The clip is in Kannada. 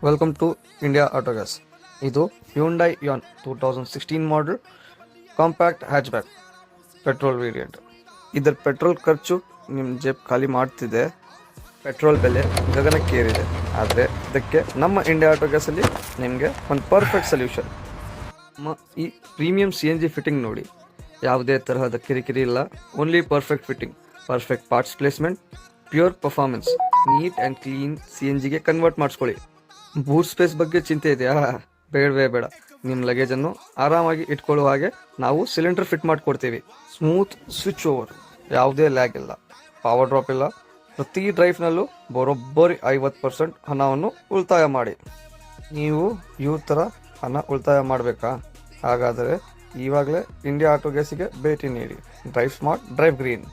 Welcome to India ಆಟೋಗ್ಯಾಸ್. ಇದು ಹ್ಯುಂಡೈ ಯಾನ್ 2016 model compact hatchback petrol variant. ಇದರ ಪೆಟ್ರೋಲ್ ಖರ್ಚು ನಿಮ್ಮ ಜೇಬ್ ಖಾಲಿ ಮಾಡ್ತಿದೆ. ಪೆಟ್ರೋಲ್ ಬೆಲೆ ಗಗನಕ್ಕೇರಿದೆ. ಆದರೆ ಇದಕ್ಕೆ ನಮ್ಮ ಇಂಡಿಯಾ ಆಟೋಗ್ಯಾಸಲ್ಲಿ ನಿಮಗೆ ಒಂದು ಪರ್ಫೆಕ್ಟ್ ಸೊಲ್ಯೂಷನ್. ನಮ್ಮ ಈ ಪ್ರೀಮಿಯಂ CNG ಫಿಟ್ಟಿಂಗ್ ನೋಡಿ, ಯಾವುದೇ ತರಹದ ಕಿರಿಕಿರಿ ಇಲ್ಲ. Only perfect fitting, perfect parts placement, pure performance, neat and clean CNGಗೆ ಕನ್ವರ್ಟ್ ಮಾಡಿಸ್ಕೊಳ್ಳಿ. ಬೂಟ್ ಸ್ಪೇಸ್ ಬಗ್ಗೆ ಚಿಂತೆ ಇದೆಯಾ? ಬೇಡವೇ ಬೇಡ. ನಿಮ್ಮ ಲಗೇಜನ್ನು ಆರಾಮಾಗಿ ಇಟ್ಕೊಳ್ಳುವ ಹಾಗೆ ನಾವು ಸಿಲಿಂಡರ್ ಫಿಟ್ ಮಾಡಿಕೊಡ್ತೀವಿ. ಸ್ಮೂತ್ ಸ್ವಿಚ್ ಓವರ್, ಯಾವುದೇ ಲ್ಯಾಗ್ ಇಲ್ಲ, ಪವರ್ ಡ್ರಾಪ್ ಇಲ್ಲ. ಪ್ರತಿ ಡ್ರೈವ್ನಲ್ಲೂ ಬರೋಬ್ಬರಿ 50% ಹಣವನ್ನು ಉಳಿತಾಯ ಮಾಡಿ. ನೀವು ಇವ್ರ ಥರ ಹಣ ಉಳಿತಾಯ ಮಾಡಬೇಕಾ? ಹಾಗಾದರೆ ಇವಾಗಲೇ ಇಂಡಿಯಾ ಆಟೋ ಗ್ಯಾಸಿಗೆ ಭೇಟಿ ನೀಡಿ. Drive smart, drive green.